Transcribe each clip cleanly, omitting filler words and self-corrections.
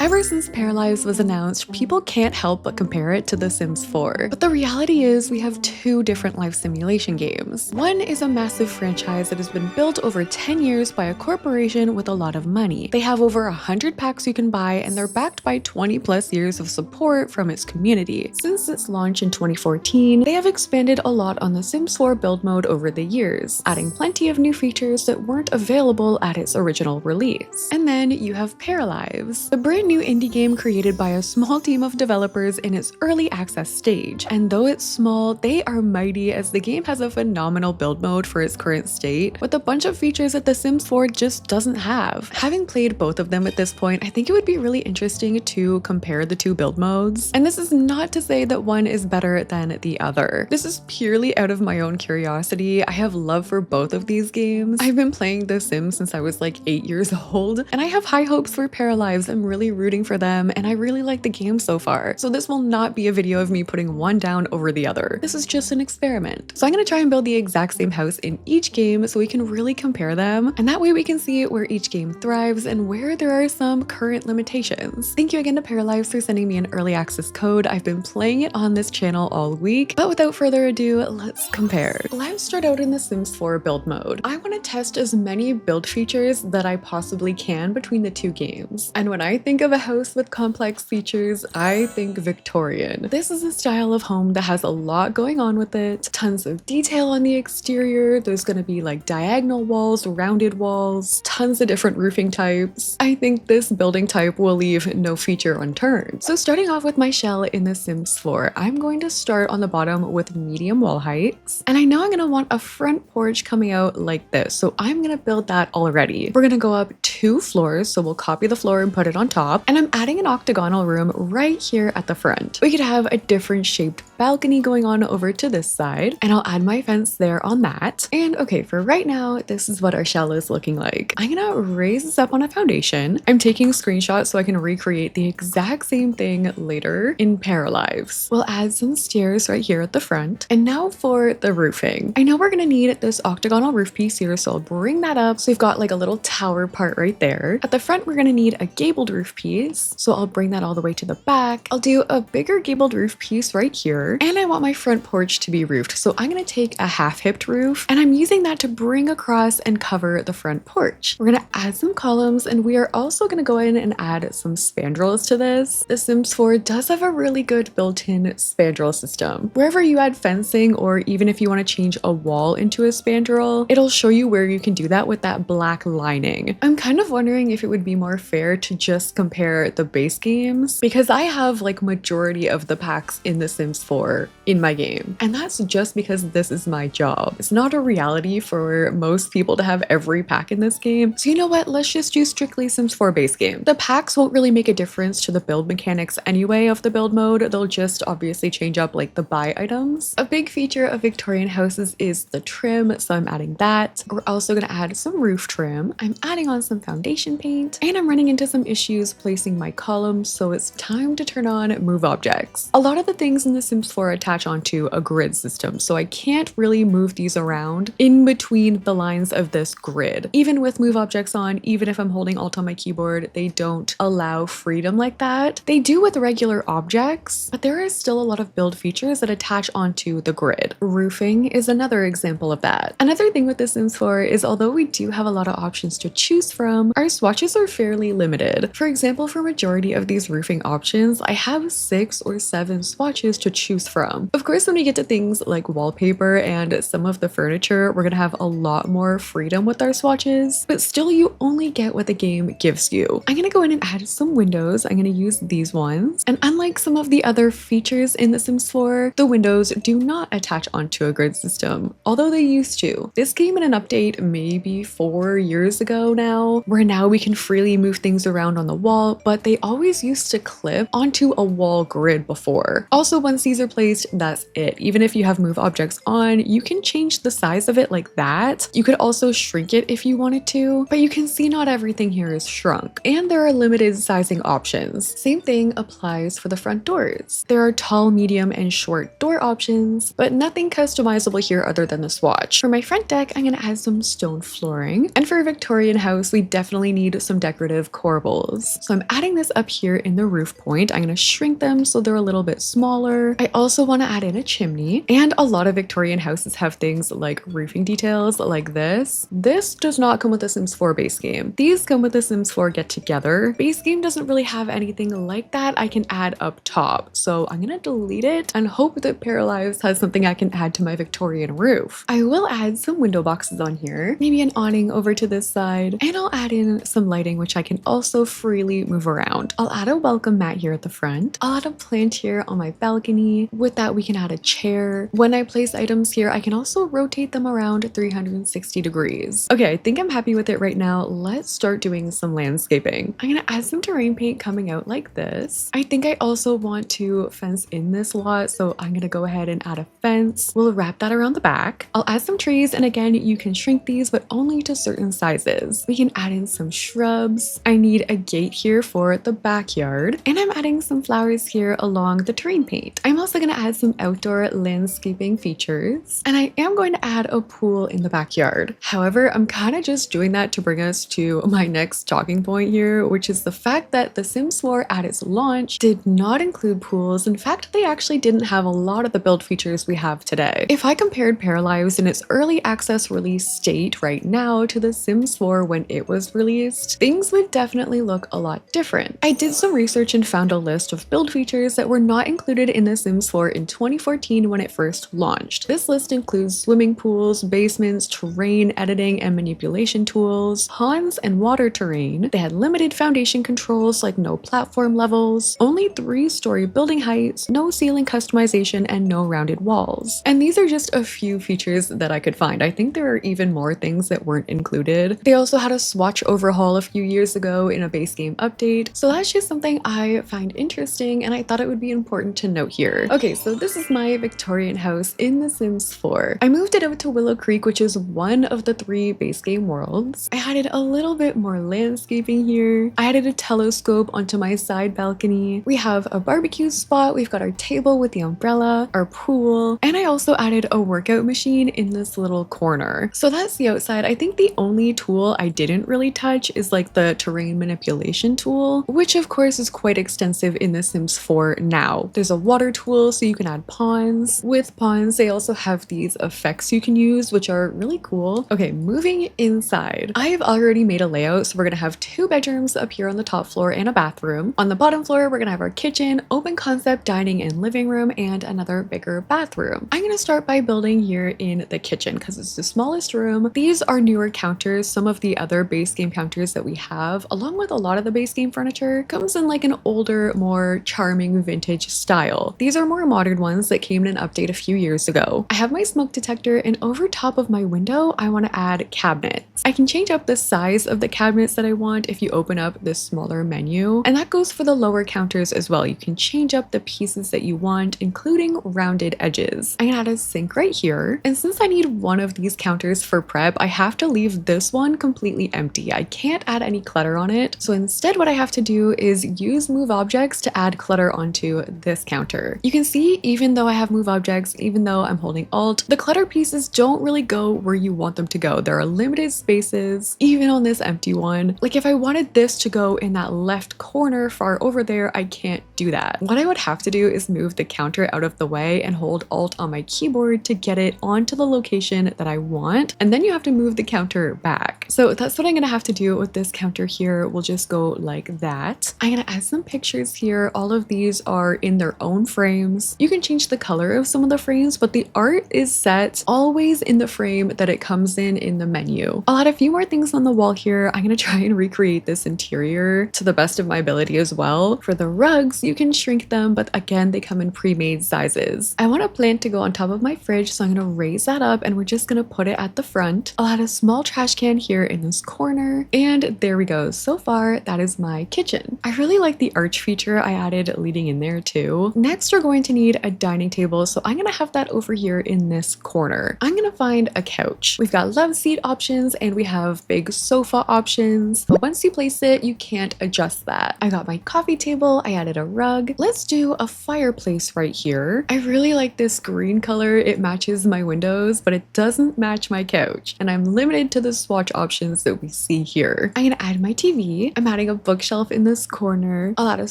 Ever since Paralives was announced, people can't help but compare it to The Sims 4. But the reality is we have two different life simulation games. One is a massive franchise that has been built over 10 years by a corporation with a lot of money. They have over 100 packs you can buy, and they're backed by 20 plus years of support from its community. Since its launch in 2014, they have expanded a lot on The Sims 4 build mode over the years, adding plenty of new features that weren't available at its original release. And then you have Paralives, the brand new indie game created by a small team of developers in its early access stage. And though it's small, they are mighty, as the game has a phenomenal build mode for its current state, with a bunch of features that The Sims 4 just doesn't have. Having played both of them at this point, I think it would be really interesting to compare the two build modes. And this is not to say that one is better than the other. This is purely out of my own curiosity. I have love for both of these games. I've been playing The Sims since I was like 8 years old, and I have high hopes for Paralives. I'm really rooting for them, and I really like the game so far. So this will not be a video of me putting one down over the other. This is just an experiment. So I'm gonna try and build the exact same house in each game so we can really compare them, and that way we can see where each game thrives and where there are some current limitations. Thank you again to Paralives for sending me an early access code. I've been playing it on this channel all week, but without further ado, let's compare. Let's start out in the Sims 4 build mode. I want to test as many build features that I possibly can between the two games. And when I think of a house with complex features, I think Victorian. This is a style of home that has a lot going on with it. Tons of detail on the exterior. There's going to be like diagonal walls, rounded walls, tons of different roofing types. I think this building type will leave no feature unturned. So starting off with my shell in The Sims 4, I'm going to start on the bottom with medium wall heights. And I know I'm going to want a front porch coming out like this, so I'm going to build that already. We're going to go up 2 floors, so we'll copy the floor and put it on top. And I'm adding an octagonal room right here at the front. We could have a different shaped balcony going on over to this side, and I'll add my fence there on that. And okay, for right now, this is what our shell is looking like. I'm gonna raise this up on a foundation. I'm taking screenshots so I can recreate the exact same thing later in Paralives. We'll add some stairs right here at the front. And now for the roofing. I know we're gonna need this octagonal roof piece here, so I'll bring that up. So we've got like a little tower part right there. At the front, we're gonna need a gabled roof piece, so I'll bring that all the way to the back. I'll do a bigger gabled roof piece right here, and I want my front porch to be roofed, so I'm gonna take a half-hipped roof, and I'm using that to bring across and cover the front porch. We're gonna add some columns, and we are also gonna go in and add some spandrels to this. The Sims 4 does have a really good built-in spandrel system. Wherever you add fencing, or even if you want to change a wall into a spandrel, it'll show you where you can do that with that black lining. I'm kind of wondering if it would be more fair to just compare the base games, because I have like majority of the packs in The Sims 4 in my game, and that's just because this is my job. It's not a reality for most people to have every pack in this game, so you know what, let's just do strictly Sims 4 base game. The packs won't really make a difference to the build mechanics anyway of the build mode. They'll just obviously change up like the buy items. A big feature of Victorian houses is the trim, so I'm adding that. We're also going to add some roof trim. I'm adding on some foundation paint, and I'm running into some issues placing my columns, so it's time to turn on move objects. A lot of the things in The Sims 4 attach onto a grid system, so I can't really move these around in between the lines of this grid. Even with move objects on, even if I'm holding Alt on my keyboard, they don't allow freedom like that. They do with regular objects, but there is still a lot of build features that attach onto the grid. Roofing is another example of that. Another thing with The Sims 4 is, although we do have a lot of options to choose from, our swatches are fairly limited. For example, for majority of these roofing options, I have 6 or 7 swatches to choose from. Of course, when we get to things like wallpaper and some of the furniture, we're gonna have a lot more freedom with our swatches, but still you only get what the game gives you. I'm gonna go in and add some windows. I'm gonna use these ones, and unlike some of the other features in The Sims 4, the windows do not attach onto a grid system, although they used to. This came in an update maybe 4 years ago now, where now we can freely move things around on the wall, but they always used to clip onto a wall grid before. Also, once these are placed, that's it. Even if you have move objects on, you can change the size of it like that. You could also shrink it if you wanted to, but you can see not everything here is shrunk, and there are limited sizing options. Same thing applies for the front doors. There are tall, medium, and short door options, but nothing customizable here other than the swatch. For my front deck, I'm gonna add some stone flooring, and for a Victorian house, we definitely need some decorative corbels. So I'm adding this up here in the roof point. I'm going to shrink them so they're a little bit smaller. I also want to add in a chimney, and a lot of Victorian houses have things like roofing details like this. This does not come with the Sims 4 base game. These come with the Sims 4 Get Together. Base game doesn't really have anything like that I can add up top. So I'm going to delete it and hope that Paralives has something I can add to my Victorian roof. I will add some window boxes on here, maybe an awning over to this side, and I'll add in some lighting which I can also freely move around. I'll add a welcome mat here at the front. I'll add a plant here on my balcony. With that, we can add a chair. When I place items here, I can also rotate them around 360 degrees. Okay, I think I'm happy with it right now. Let's start doing some landscaping. I'm gonna add some terrain paint coming out like this. I think I also want to fence in this lot, so I'm gonna go ahead and add a fence. We'll wrap that around the back. I'll add some trees, and again, you can shrink these, but only to certain sizes. We can add in some shrubs. I need a gate here for the backyard, and I'm adding some flowers here along the terrain paint. I'm also gonna add some outdoor landscaping features, and I am going to add a pool in the backyard. However, I'm kind of just doing that to bring us to my next talking point here, which is the fact that The Sims 4 at its launch did not include pools. In fact, they actually didn't have a lot of the build features we have today. If I compared Paralives in its early access release state right now to The Sims 4 when it was released, things would definitely look a lot different. I did some research and found a list of build features that were not included in The Sims 4 in 2014 when it first launched. This list includes swimming pools, basements, terrain editing and manipulation tools, ponds and water terrain. They had limited foundation controls like no platform levels, only 3-story building heights, no ceiling customization, and no rounded walls. And these are just a few features that I could find. I think there are even more things that weren't included. They also had a swatch overhaul a few years ago in a base game update, so that's just something I find interesting and I thought it would be important to note here. Okay, so this is my Victorian house in The Sims 4. I moved it out to Willow Creek, which is one of the 3 base game worlds. I added a little bit more landscaping here. I added a telescope onto my side balcony. We have a barbecue spot. We've got our table with the umbrella, our pool, and I also added a workout machine in this little corner. So that's the outside. I think the only tool I didn't really touch is like the terrain manipulation tool, which of course is quite extensive in The Sims 4 now. There's a water tool so you can add ponds. With ponds, they also have these effects you can use, which are really cool. Okay, moving inside. I've already made a layout, so we're gonna have 2 bedrooms up here on the top floor and a bathroom. On the bottom floor, we're gonna have our kitchen, open concept dining and living room, and another bigger bathroom. I'm gonna start by building here in the kitchen because it's the smallest room. These are newer counters. Some of the other base game counters that we have, along with a lot of the base game furniture, comes in like an older, more charming vintage style. These are more modern ones that came in an update a few years ago. I have my smoke detector, and over top of my window, I want to add cabinets. I can change up the size of the cabinets that I want if you open up this smaller menu, and that goes for the lower counters as well. You can change up the pieces that you want, including rounded edges. I can add a sink right here, and since I need one of these counters for prep, I have to leave this one completely empty. I can't add any clutter on it, so instead what I have to do is use move objects to add clutter onto this counter. You can see even though I have move objects, even though I'm holding Alt, the clutter pieces don't really go where you want them to go. There are limited spaces, even on this empty one. Like if I wanted this to go in that left corner far over there, I can't do that. What I would have to do is move the counter out of the way and hold Alt on my keyboard to get it onto the location that I want, and then you have to move the counter back. So that's what I'm gonna have to do with this counter here. We'll just go like that. I'm gonna add some pictures here. All of these are in their own frames. You can change the color of some of the frames, but the art is set always in the frame that it comes in the menu. I'll add a few more things on the wall here. I'm gonna try and recreate this interior to the best of my ability as well. For the rugs, you can shrink them, but again, they come in pre-made sizes. I want a plant to go on top of my fridge, so I'm gonna raise that up and we're just gonna put it at the front. I'll add a small trash can here in this corner, and there we go. So far, that is my kitchen. I really like the arch feature I added leading in there too. Next, we're going to need a dining table, so I'm gonna have that over here in this corner. I'm gonna find a couch. We've got love seat options and we have big sofa options, but once you place it, you can't adjust that. I got my coffee table, I added a rug. Let's do a fireplace right here. I really like this green color. It matches my windows, but it doesn't match my couch, and I'm limited to the swatch options that we see here. I'm gonna add my TV. I'm adding a bookshelf in this corner, a lot of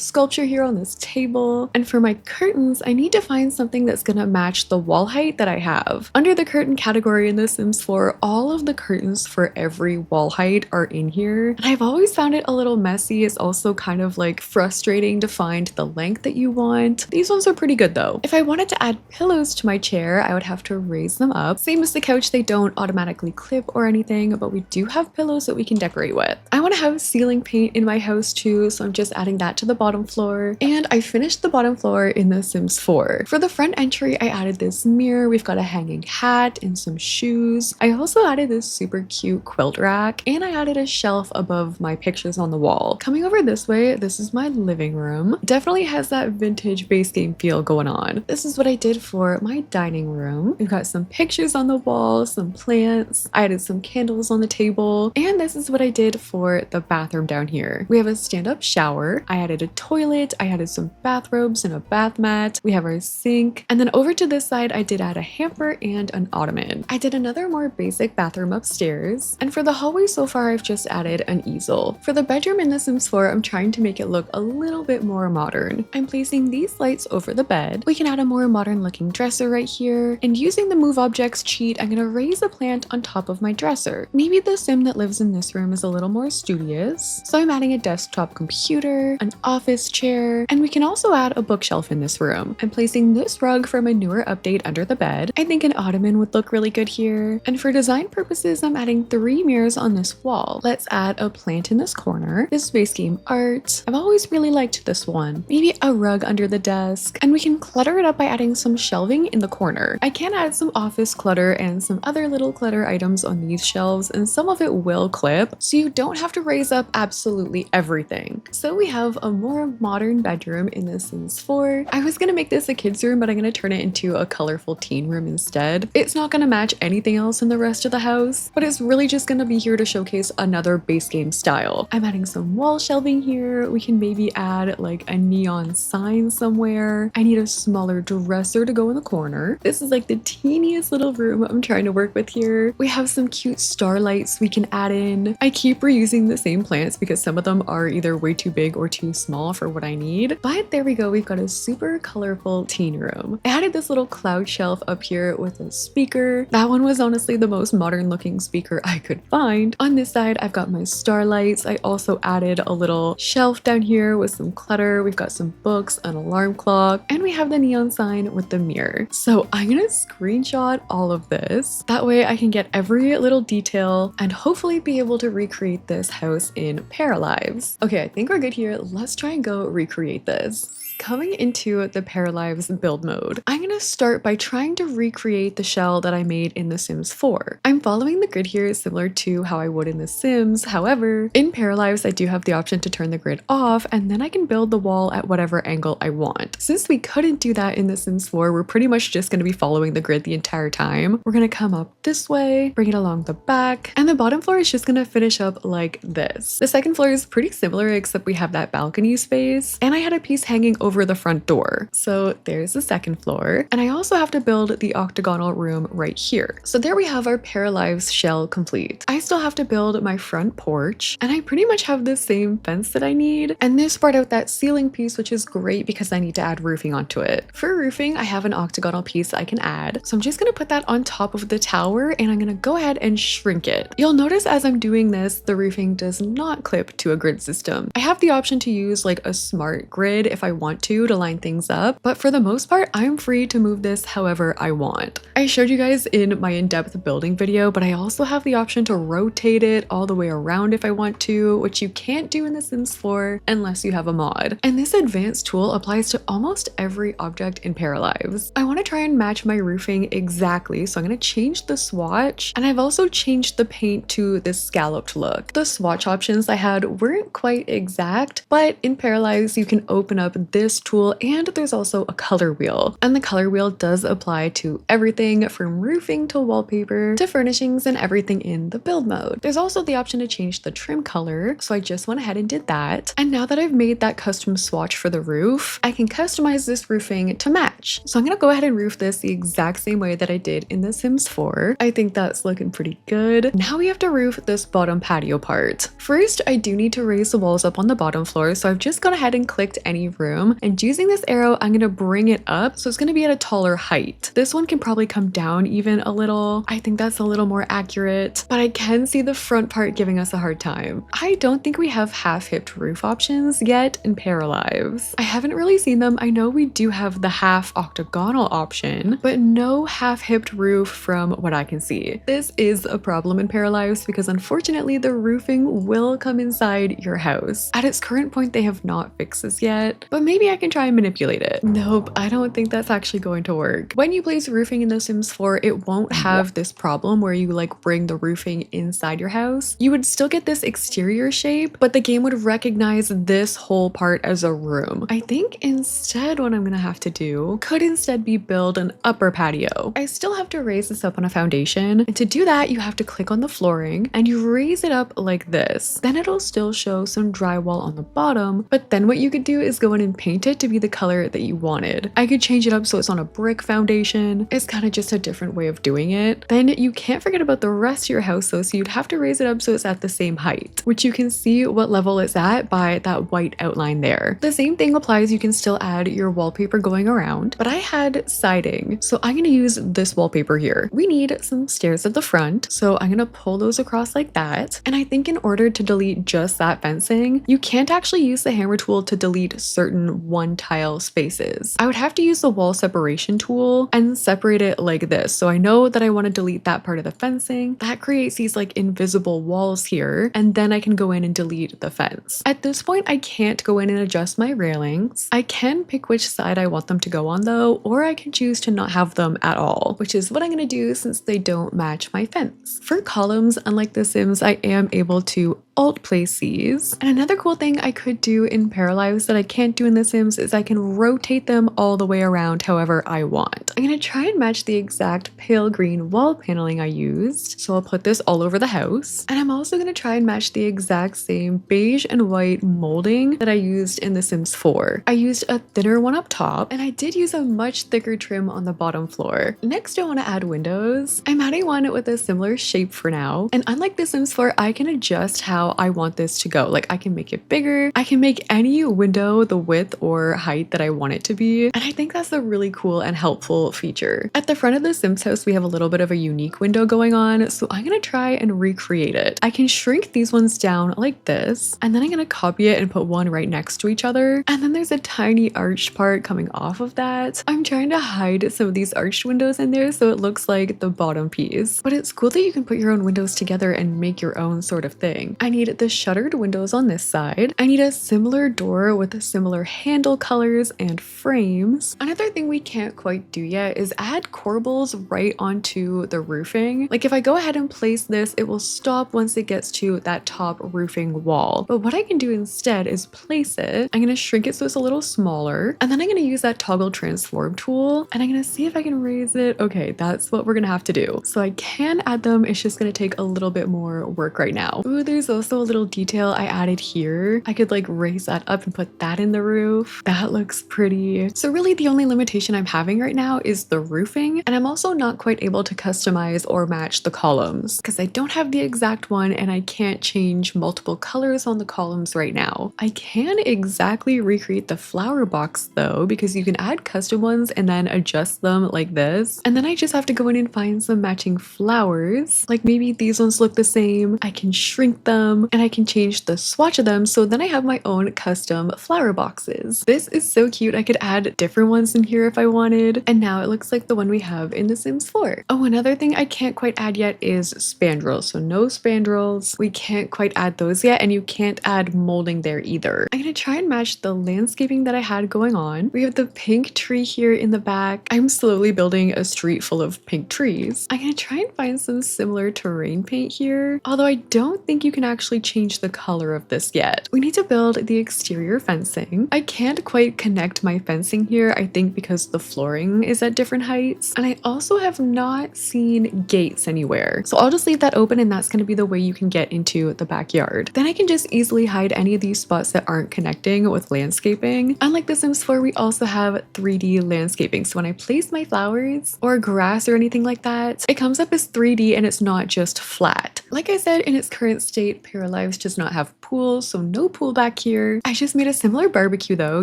sculpture here on this table, and for my curtains, I need to find something that's gonna match the wall height that I have. Under the curtain category in The Sims 4, all of the curtains for every wall height are in here, and I've always found it a little messy. It's also kind of like frustrating to find the length that you want. These ones are pretty good though. If I wanted to add pillows to my chair, I would have to raise them up. Same as the couch, they don't automatically clip or anything, but we do have pillows that we can decorate with. I want to have ceiling paint in my house too, so I'm just adding that to the bottom floor. And I finished the bottom floor in The Sims 4. For the front entry, I added this mirror. We've got a hanging hat and some shoes. I also added this super cute quilt rack, and I added a shelf above my pictures on the wall. Coming over this way, this is my living room. Definitely has that vintage base game feel going on. This is what I did for my dining room. We've got some pictures on the wall, some plants. I added some candles on the table, and this is what I did for the bathroom down here. We have a stand-up shower. I added a toilet. I added some bathrobes and a bath mat. We have our sink, and then over to this side, I did add a hamper and an ottoman. I did another more basic bathroom upstairs, and for the hallway so far, I've just added an easel. For the bedroom in The Sims 4, I'm trying to make it look a little bit more modern. I'm placing these lights over the bed. We can add a more modern looking dresser right here, and using the move objects cheat, I'm gonna raise a plant on top of my dresser. Maybe the sim that lives in this room is a little more studious, so I'm adding a desktop computer, an office chair, and we can also add a bookshelf in this room. I'm placing this rug from a newer update under the bed. I think an ottoman would look really good here, and for design purposes, I'm adding 3 mirrors on this wall. Let's add a plant in this corner, this base game art. I've always really liked this one. Maybe a rug under the desk, and we can clutter it up by adding some shelving in the corner. I can add some office clutter and some other little clutter items on these shelves, and some of it will clip, so you don't have to raise up absolutely everything. So we have a more modern bedroom in The Sims 4. I was gonna make this a kid's room, but I'm gonna turn it into a colorful teen room instead. It's not gonna match anything else in the rest of the house, but it's really just gonna be here to showcase another base game style. I'm adding some wall shelving here. We can maybe add like a neon sign somewhere. I need a smaller dresser to go in the corner. This is like the teeniest little room I'm trying to work with here. We have some cute starlights we can add in. I keep reusing the same plants because some of them are either way too big or too small for what I need. But there we go, we've got a super colorful teen room. I added this little cloud shelf up here with a speaker. That one was honestly the most modern looking speaker I could find. On this side, I've got my starlights. I also added a little shelf down here with some clutter. We've got some books, an alarm clock, and we have the neon sign with the mirror. So I'm gonna screenshot all of this. That way I can get every little detail and hopefully be able to recreate this house in Paralives. Okay, I think we're good here. Let's try and go recreate this. Coming into the Paralives build mode, I'm going to start by trying to recreate the shell that I made in The Sims 4. I'm following the grid here similar to how I would in The Sims. However, in Paralives, I do have the option to turn the grid off, and then I can build the wall at whatever angle I want. Since we couldn't do that in The Sims 4, we're pretty much just going to be following the grid the entire time. We're going to come up this way, bring it along the back, and the bottom floor is just going to finish up like this. The second floor is pretty similar, except we have that balcony space, and I had a piece hanging over the front door. So there's the second floor. And I also have to build the octagonal room right here. So there we have our Paralives shell complete. I still have to build my front porch, and I pretty much have the same fence that I need. And this brought out that ceiling piece, which is great because I need to add roofing onto it. For roofing, I have an octagonal piece I can add. So I'm just gonna put that on top of the tower, and I'm gonna go ahead and shrink it. You'll notice as I'm doing this, the roofing does not clip to a grid system. I have the option to use like a smart grid if I want to line things up, but for the most part, I'm free to move this however I want. I showed you guys in my in-depth building video, but I also have the option to rotate it all the way around if I want to, which you can't do in The Sims 4 unless you have a mod. And this advanced tool applies to almost every object in Paralives. I want to try and match my roofing exactly, so I'm going to change the swatch, and I've also changed the paint to this scalloped look. The swatch options I had weren't quite exact, but in Paralives, you can open up this this tool, and there's also a color wheel. And the color wheel does apply to everything from roofing to wallpaper to furnishings and everything in the build mode. There's also the option to change the trim color, so I just went ahead and did that. And now that I've made that custom swatch for the roof, I can customize this roofing to match. So I'm gonna go ahead and roof this the exact same way that I did in The Sims 4. I think that's looking pretty good. Now we have to roof this bottom patio part. First, I do need to raise the walls up on the bottom floor, so I've just gone ahead and clicked any room, and using this arrow, I'm gonna bring it up so it's gonna be at a taller height. This one can probably come down even a little. I think that's a little more accurate, but I can see the front part giving us a hard time. I don't think we have half-hipped roof options yet in Paralives. I haven't really seen them. I know we do have the half octagonal option, but no half-hipped roof from what I can see. This is a problem in Paralives because unfortunately the roofing will come inside your house. At its current point, they have not fixed this yet, but maybe I can try and manipulate it. Nope, I don't think that's actually going to work. When you place roofing in The Sims 4, it won't have this problem where you like bring the roofing inside your house. You would still get this exterior shape, but the game would recognize this whole part as a room. I think instead what I'm gonna have to do could instead be build an upper patio. I still have to raise this up on a foundation, and to do that you have to click on the flooring and you raise it up like this. Then it'll still show some drywall on the bottom, but then what you could do is go in and paint it to be the color that you wanted. I could change it up so it's on a brick foundation. It's kind of just a different way of doing it. Then you can't forget about the rest of your house though, so you'd have to raise it up so it's at the same height, which you can see what level it's at by that white outline there. The same thing applies. You can still add your wallpaper going around, but I had siding, so I'm gonna use this wallpaper here. We need some stairs at the front, so I'm gonna pull those across like that. And I think in order to delete just that fencing, you can't actually use the hammer tool to delete certain one tile spaces. I would have to use the wall separation tool and separate it like this. So I know that I want to delete that part of the fencing. That creates these like invisible walls here, and then I can go in and delete the fence. At this point, I can't go in and adjust my railings. I can pick which side I want them to go on though, or I can choose to not have them at all, which is what I'm gonna do since they don't match my fence. For columns, unlike The Sims, I am able to alt place these. And another cool thing I could do in Paralives that I can't do in The Sims is I can rotate them all the way around however I want. I'm gonna try and match the exact pale green wall paneling I used. So I'll put this all over the house. And I'm also gonna try and match the exact same beige and white molding that I used in The Sims 4. I used a thinner one up top, and I did use a much thicker trim on the bottom floor. Next, I wanna add windows. I'm adding one with a similar shape for now. And unlike The Sims 4, I can adjust how I want this to go. Like I can make it bigger. I can make any window the width or height that I want it to be. And I think that's a really cool and helpful feature. At the front of the Sims house, we have a little bit of a unique window going on. So I'm gonna try and recreate it. I can shrink these ones down like this, and then I'm gonna copy it and put one right next to each other. And then there's a tiny arched part coming off of that. I'm trying to hide some of these arched windows in there so it looks like the bottom piece. But it's cool that you can put your own windows together and make your own sort of thing. I need the shuttered windows on this side. I need a similar door with similar handle colors and frames. Another thing we can't quite do yet is add corbels right onto the roofing. Like if I go ahead and place this, it will stop once it gets to that top roofing wall. But what I can do instead is place it. I'm gonna shrink it so it's a little smaller, and then I'm gonna use that toggle transform tool, and I'm gonna see if I can raise it. Okay, that's what we're gonna have to do. So I can add them. It's just gonna take a little bit more work right now. Ooh, there's also a little detail I added here. I could like raise that up and put that in the roof. That looks pretty. So really the only limitation I'm having right now is the roofing, and I'm also not quite able to customize or match the columns because I don't have the exact one and I can't change multiple colors on the columns right now. I can exactly recreate the flower box though, because you can add custom ones and then adjust them like this. And then I just have to go in and find some matching flowers. Like maybe these ones look the same. I can shrink them and I can change the swatch of them, so then I have my own custom flower boxes. This is so cute. I could add different ones in here if I wanted, and now it looks like the one we have in The Sims 4. Oh, another thing I can't quite add yet is spandrels. So no spandrels. We can't quite add those yet, and you can't add molding there either. I'm gonna try and match the landscaping that I had going on. We have the pink tree here in the back. I'm slowly building a street full of pink trees. I'm gonna try and find some similar terrain paint here, although I don't think you can actually change the color of this yet. We need to build the exterior fencing. I can't quite connect my fencing here, I think because the flooring is at different heights. And I also have not seen gates anywhere. So I'll just leave that open, and that's going to be the way you can get into the backyard. Then I can just easily hide any of these spots that aren't connecting with landscaping. Unlike The Sims 4, we also have 3D landscaping. So when I place my flowers or grass or anything like that, it comes up as 3D and it's not just flat. Like I said, in its current state, Paralives does not have pools, so no pool back here. I just made a similar barbecue though,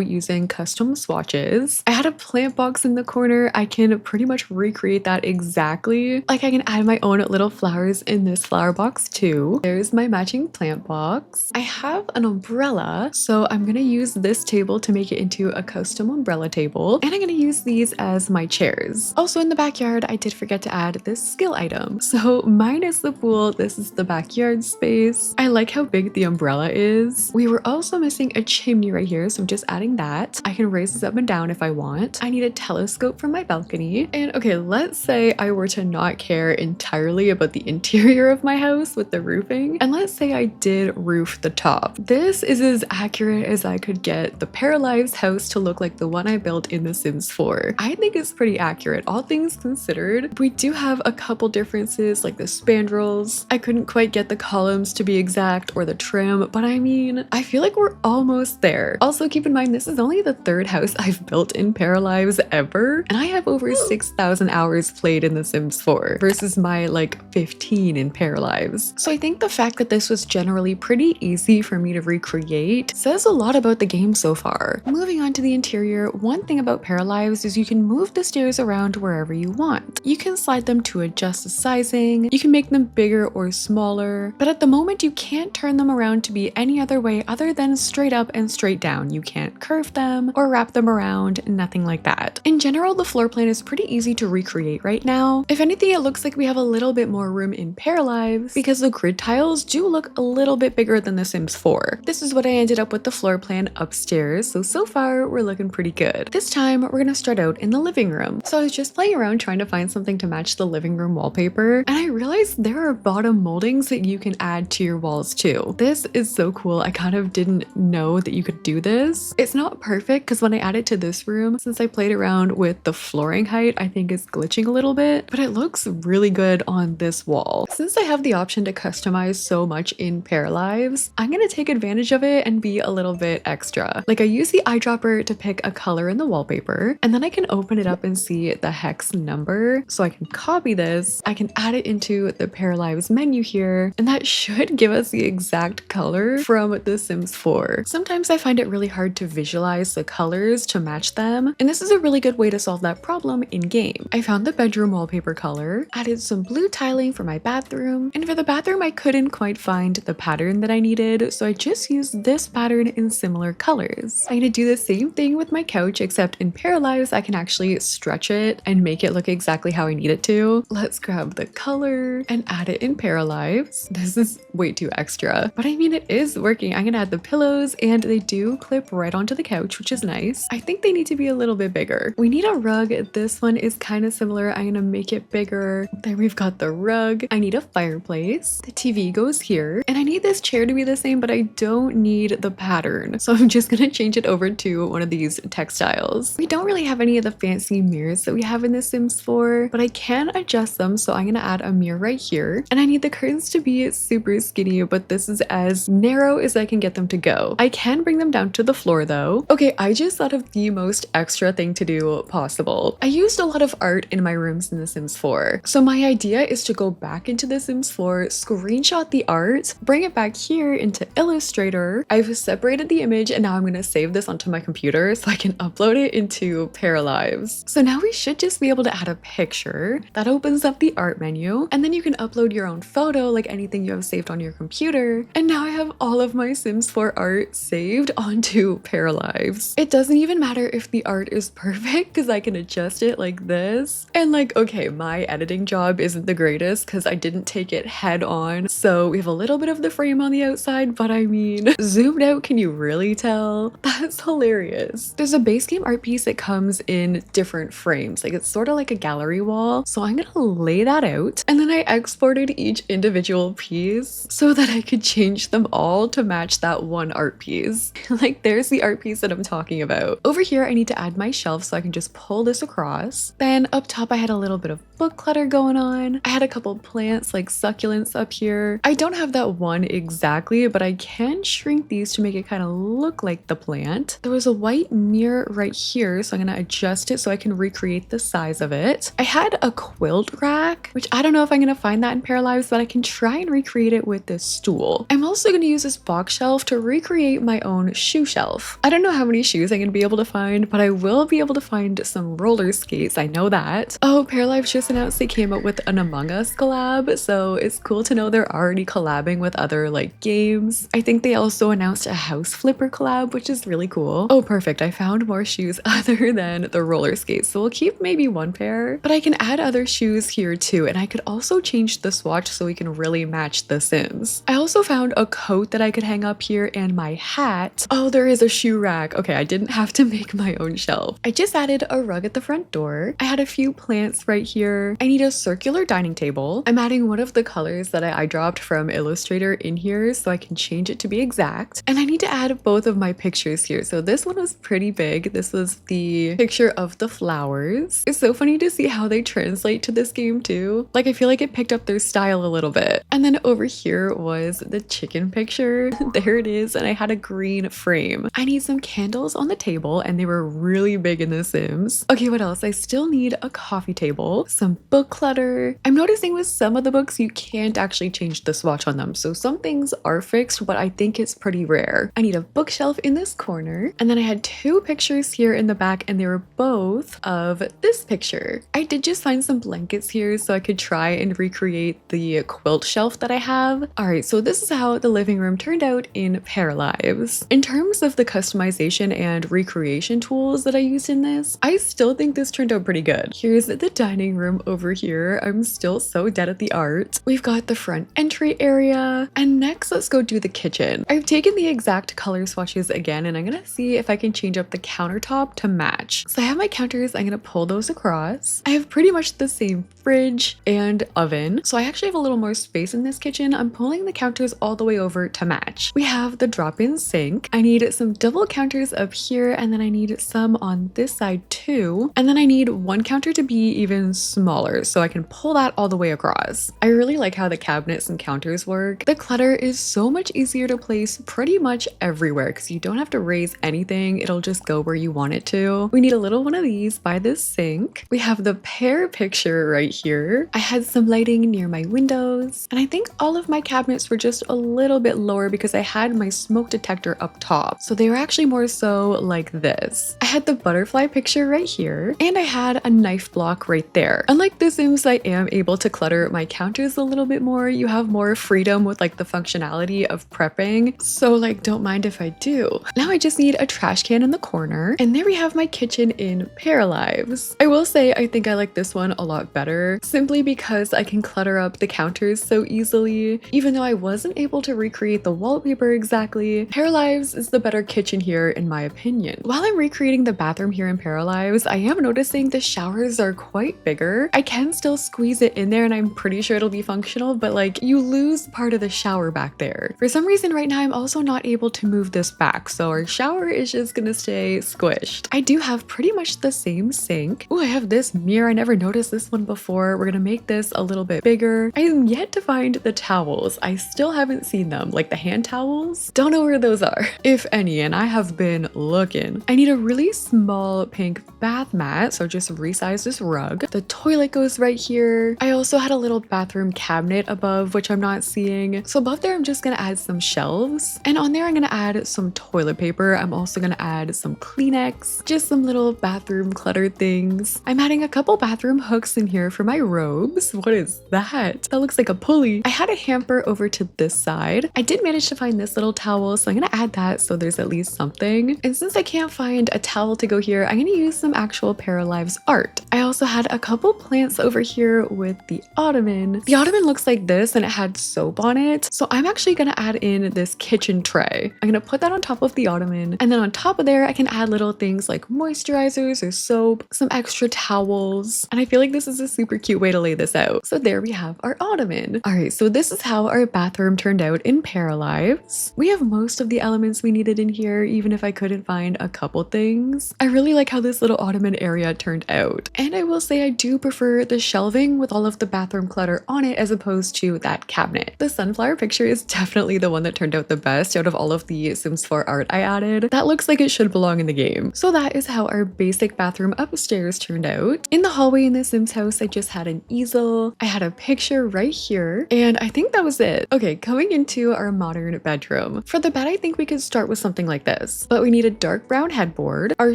using custom swatches. I had a plant box in the corner. I can pretty much recreate that exactly. Like I can add my own little flowers in this flower box too. There's my matching plant box. I have an umbrella, so I'm gonna use this table to make it into a custom umbrella table, and I'm gonna use these as my chairs. Also in the backyard, I did forget to add this skill item. So minus the pool, this is the backyard space. I like how big the umbrella is. We were also missing a chimney right here, so I'm just adding that. I can raise this up and down if I want. I need a telescope for my balcony. And okay, let's say I were to not care entirely about the interior of my house with the roofing, and let's say I did roof the top. This is as accurate as I could get the Paralives house to look like the one I built in The Sims 4. I think it's pretty accurate, all things considered. We do have a couple differences like the spandrels. I couldn't quite get the columns to be exact or the trim, but I mean, I feel like we're almost there. Also keep in mind, this is only the third house I've built in Paralives ever, and I have over 6,000 hours played in The Sims 4 versus my like 15 in Paralives. So I think the fact that this was generally pretty easy for me to recreate says a lot about the game so far. Moving on to the interior, one thing about Paralives is you can move the stairs around wherever you want. You can slide them to adjust the sizing, you can make them bigger or smaller, but at the moment you can't turn them around to be any other way other than straight up and straight down. You can't curve them or wrap them around, nothing like that. In general, the floor plan is pretty easy to recreate right now. If anything, it looks like we have a little bit more room in Paralives because the grid tiles do look a little bit bigger than The Sims 4. This is what I ended up with the floor plan upstairs, so far we're looking pretty good. This time we're gonna start out in the living room. So I was just playing around trying to find something to match the living room wallpaper, and I realized there are bottom moldings that you can add to your walls too. This is so cool. I kind of didn't know that you could do this. It's not perfect because when I add it to this room, since I played around with the flooring height, I think it's glitching a little bit, but it looks really good on this wall. Since I have the option to customize so much in Paralives, I'm gonna take advantage of it and be a little bit extra. Like I use the eyedropper to pick a color in the wallpaper, and then I can open it up and see the hex number. So I can copy this, I can add it into the Paralives menu here, and that should give us the exact color from The Sims 4. Sometimes I find it really hard to visualize the colors to match them, and this is a really good way to solve that problem in game. I found the bedroom wallpaper color, added some blue tiling for my bathroom, and for the bathroom I couldn't quite find the pattern that I needed, so I just used this pattern in similar colors. I'm gonna do the same thing with my couch, except in Paralives I can actually stretch it and make it look exactly how I need it to. Let's grab the color and add it in Paralives. This is way too extra, but I mean it is working. I'm gonna add the pillows and they do clip right onto the couch, which is nice. I think they need to be a little bit bigger. We need a rug. This one is kind of similar. I'm gonna make it bigger. There we've got the rug. I need a fireplace. The TV goes here, and I need this chair to be the same, but I don't need the pattern. So I'm just gonna change it over to one of these textiles. We don't really have any of the fancy mirrors that we have in The Sims 4, but I can adjust them. So I'm gonna add a mirror right here, and I need the curtains to be super skinny, but this is as narrow as I can get them to go. I can bring them down to the floor though. Okay, I just thought of the most extra thing to do possible. I used a lot of art in my rooms in The Sims 4. So my idea is to go back into The Sims 4, screenshot the art, bring it back here into Illustrator. I've separated the image, and now I'm gonna save this onto my computer so I can upload it into Paralives. So now we should just be able to add a picture. That opens up the art menu, and then you can upload your own photo, like anything you have saved on your computer. And now I have all of my Sims 4 art saved onto Paralives. It doesn't even matter if the art is perfect because I can adjust it like this. And like, okay, my editing job isn't the greatest because I didn't take it head on. So we have a little bit of the frame on the outside, but I mean, zoomed out, can you really tell? That's hilarious. There's a base game art piece that comes in different frames. Like it's sort of like a gallery wall. So I'm gonna lay that out, and then I exported each individual piece so that I could change them all to match that one art piece. Like there's the art piece that I'm talking about. Over here, I need to add my shelf so I can just pull this across. Then up top, I had a little bit of book clutter going on. I had a couple plants like succulents up here. I don't have that one exactly, but I can shrink these to make it kind of look like the plant. There was a white mirror right here, so I'm gonna adjust it so I can recreate the size of it. I had a quilt rack, which I don't know if I'm gonna find that in Paralives, but I can try and recreate it with this stool. I'm also gonna use this box shelf to recreate my own shoe shelf. I don't know how many shoes I'm gonna be able to find, but I will be able to find some roller skates, I know that. Oh, Paralives just announced they came up with an Among Us collab, so it's cool to know they're already collabing with other like games. I think they also announced a house flipper collab, which is really cool. Oh, perfect. I found more shoes other than the roller skates, so we'll keep maybe one pair, but I can add other shoes here too, and I could also change the swatch so we can really match the Sims. I also found a coat that I could hang up here and my hat. Oh, there is a shoe rack. Okay, I didn't have to make my own shelf. I just added a rug at the front door. I had a few plants right here. I need a circular dining table. I'm adding one of the colors that I eyedropped from Illustrator in here so I can change it to be exact. And I need to add both of my pictures here. So this one was pretty big. This was the picture of the flowers. It's so funny to see how they translate to this game too. Like I feel like it picked up their style a little bit. And then over here was the chicken picture. There it is. And I had a green frame. I need some candles on the table and they were really big in The Sims. Okay, what else? I still need a coffee table, some book clutter. I'm noticing with some of the books you can't actually change the swatch on them. So some things are fixed, but I think it's pretty rare. I need a bookshelf in this corner. And then I had two pictures here in the back and they were both of this picture. I did just find some blankets here so I could try and recreate the quilt shelf that I have. All right, so this is how the living room turned out in Paralives. In terms of the customization and recreation tools that I used in this, I still think this turned out pretty good. Here's the dining room over here. I'm still so dead at the art. We've got the front entry area. And next, let's go do the kitchen. I've taken the exact color swatches again, and I'm gonna see if I can change up the countertop to match. So I have my counters, I'm gonna pull those across. I have pretty much the same fridge and oven. So I actually have a little more space in this kitchen. I'm pulling the counters all the way over to match. We have the drop-in sink. I need some double counters up here, and then I need some on this side too. And then I need one counter to be even smaller so I can pull that all the way across. I really like how the cabinets and counters work. The clutter is so much easier to place pretty much everywhere because you don't have to raise anything. It'll just go where you want it to. We need a little one of these by this sink. We have the pear picture right here. I had some lighting near my windows, and I think all of my cabinets were just a little bit lower because I had my smoke detector up top. So they were actually more so like this. I had the butterfly picture right here, and I had a knife block right there. Unlike The Sims, I am able to clutter my counters a little bit more. You have more freedom with like the functionality of prepping. So like, don't mind if I do. Now I just need a trash can in the corner, and there we have my kitchen in Paralives. I will say I think I like this one a lot better simply because I can clutter up the counters so easily. Even though I wasn't able to recreate the wallpaper exactly, Paralives is the better kitchen here in my opinion. While I'm recreating the bathroom here in Paralives, I am noticing the showers are quite bigger. I can still squeeze it in there and I'm pretty sure it'll be functional, but like you lose part of the shower back there. For some reason right now I'm also not able to move this back, so our shower is just gonna stay squished. I do have pretty much the same sink. Oh, I have this mirror. I never noticed this one before. We're gonna make this a little bit bigger. I am yet to find the towels. I still haven't seen them, like the hand towels. Don't know where those are, if any, and I have been looking. I need a really small pink bath mat, so just resize this rug. The toilet goes right here. I also had a little bathroom cabinet above, which I'm not seeing. So above there, I'm just gonna add some shelves, and on there I'm gonna add some toilet paper. I'm also gonna add some Kleenex, just some little bathroom clutter things. I'm adding a couple bathroom hooks in here for my robes. What is that? That looks like a pulley. I had a hamper over to this side. I did manage to find this little towel, so I'm gonna add that so there's at least something. And since I can't find a towel to go here, I'm gonna use some actual Paralives art. I also had a couple plants over here with the ottoman. The ottoman looks like this and it had soap on it. So I'm actually gonna add in this kitchen tray. I'm gonna put that on top of the ottoman, and then on top of there, I can add little things like moisturizers or soap, some extra towels. And I feel like this is a super cute way to lay this out. So there we have our ottoman. ottoman. All right, so this is how our bathroom turned out in Paralives. We have most of the elements we needed in here, even if I couldn't find a couple things. I really like how this little ottoman area turned out. And I will say I do prefer the shelving with all of the bathroom clutter on it as opposed to that cabinet. The sunflower picture is definitely the one that turned out the best out of all of the Sims 4 art I added. That looks like it should belong in the game. So that is how our basic bathroom upstairs turned out. In the hallway in the Sims house, I just had an easel. I had a picture right here, and I think that was it. Okay, coming into our modern bedroom. For the bed, I think we could start with something like this, but we need a dark brown headboard. Our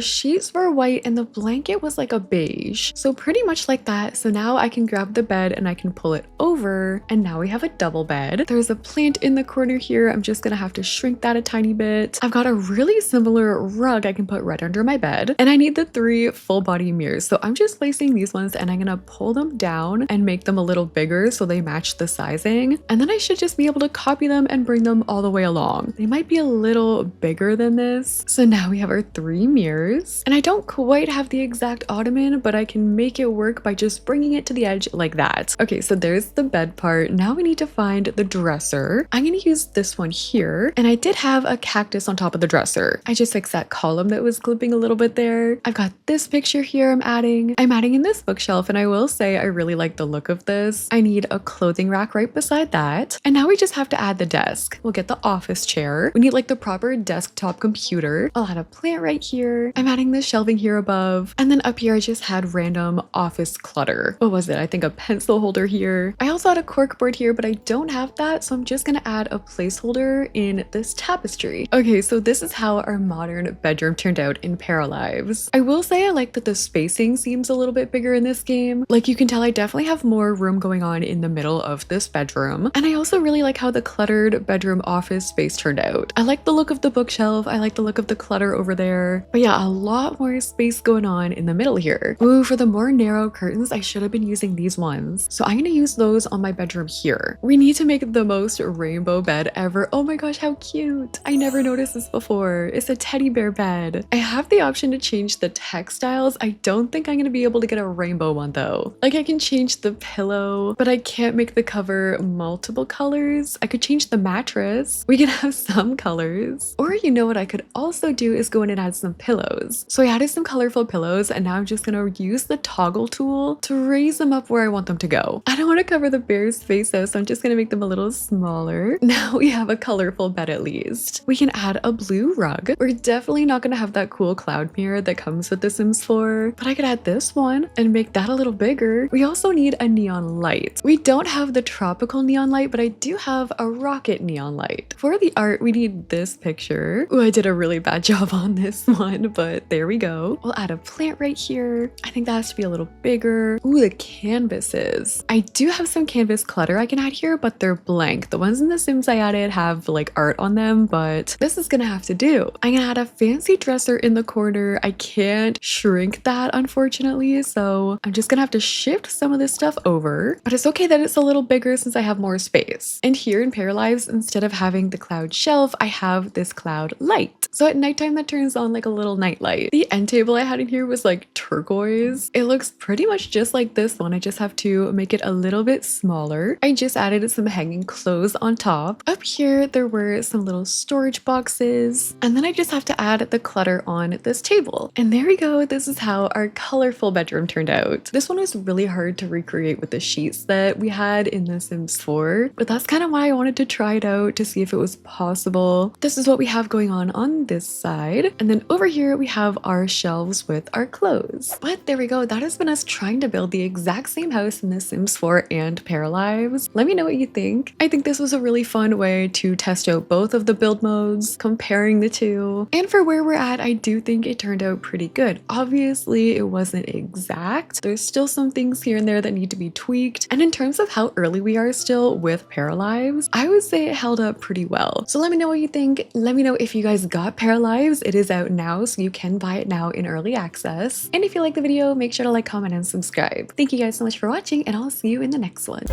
sheets were white and the blanket was like a beige. So pretty much like that. So now I can grab the bed and I can pull it over, and now we have a double bed. There's a plant in the corner here. I'm just gonna have to shrink that a tiny bit. I've got a really similar rug I can put right under my bed, and I need the 3 full body mirrors. So I'm just placing these ones and I'm gonna pull them down and make them a little bigger so they match the sizing. And then I should just be able to copy them and bring them all the way along. They might be a little bigger than this. So now we have our 3 mirrors, and I don't quite have the exact ottoman, but I can make it work by just bringing it to the edge like that. Okay, so there's the bed part. Now we need to find the dresser. I'm gonna use this one here, and I did have a cactus on top of the dresser. I just fixed that column that was clipping a little bit there. I've got this picture here I'm adding in this bookshelf, and I will say I really like the look of this. I need a clothing rack right beside that, and now we just have to add the desk. We'll get the office chair. We need like the proper desktop computer. I'll add a plant right here. I'm adding the shelving here above, and then up here I just had random office clutter. What was it? I think a pencil holder here. I also had a cork board here, but I don't have that, so I'm just gonna add a placeholder in this tapestry. Okay, so this is how our modern bedroom turned out in Paralives. I will say I like that the spacing seems a little bit bigger in this game. Like you can tell I definitely have more room going on in the middle of this bedroom. And I also really like how the cluttered bedroom office space turned out. I like the look of the bookshelf. I like the look of the clutter over there. But yeah, a lot more space going on in the middle here. Ooh, for the more narrow curtains, I should have been using these ones. So I'm gonna use those on my bedroom here. We need to make the most rainbow bed ever. Oh my gosh, how cute. I never noticed this before. It's a teddy bear bed. I have the option to change the textiles. I don't think I'm gonna be able to get a rainbow one though. Like I can change the pillow, but I can't make the cover multiple colors. I could change the mattress. We can have some colors. Or you know what I could also do is go in and add some pillows. So I added some colorful pillows, and now I'm just gonna use the toggle tool to raise them up where I want them to go. I don't want to cover the bear's face though, so I'm just gonna make them a little smaller. Now we have a colorful bed at least. We can add a blue rug. We're definitely not gonna have that cool cloud mirror that comes with The Sims 4, but I could add this one and make that a little bigger. We also need a neon light. We don't have the tropical neon light, but I do have a rocket neon light. For the art, we need this picture. Ooh, I did a really bad job on this one, but there we go. We'll add a plant right here. I think that has to be a little bigger. Ooh, the canvases. I do have some canvas clutter I can add here, but they're blank. The ones in The Sims I added have like art on them, but this is gonna have to do. I'm gonna add a fancy dresser in the corner. I can't shrink that, unfortunately, so I'm just gonna have to shift some of this stuff over, but it's okay that it's a little bigger since I have more space. And here in Paralives, instead of having the cloud shelf, I have this cloud light. So at nighttime, that turns on like a little night light. The end table I had in here was like turquoise. It looks pretty much just like this one. I just have to make it a little bit smaller. I just added some hanging clothes on top. Up here, there were some little storage boxes, and then I just have to add the clutter on this table. And there we go. This is how our colorful bedroom turned out. This one was really hard to recreate with the sheets that we had in The Sims 4, but that's kind of why I wanted to try it out to see if it was possible. This is what we have going on this side. And then over here, we have our shelves with our clothes. But there we go. That has been us trying to build the exact same house in The Sims 4 and Paralives. Let me know what you think. I think this was a really fun way to test out both of the build modes, comparing the two. And for where we're at, I do think it turned out pretty good. Obviously, it wasn't exact. There's still some things here and there that need to be tweaked. And in terms of how early we are still with Paralives, I would say it held up pretty well. So let me know what you think. Let me know if you guys got Paralives. It is out now, so you can buy it now in early access. And if you like the video, make sure to like, comment, and subscribe. Thank you guys so much for watching, and I'll see you in the next one.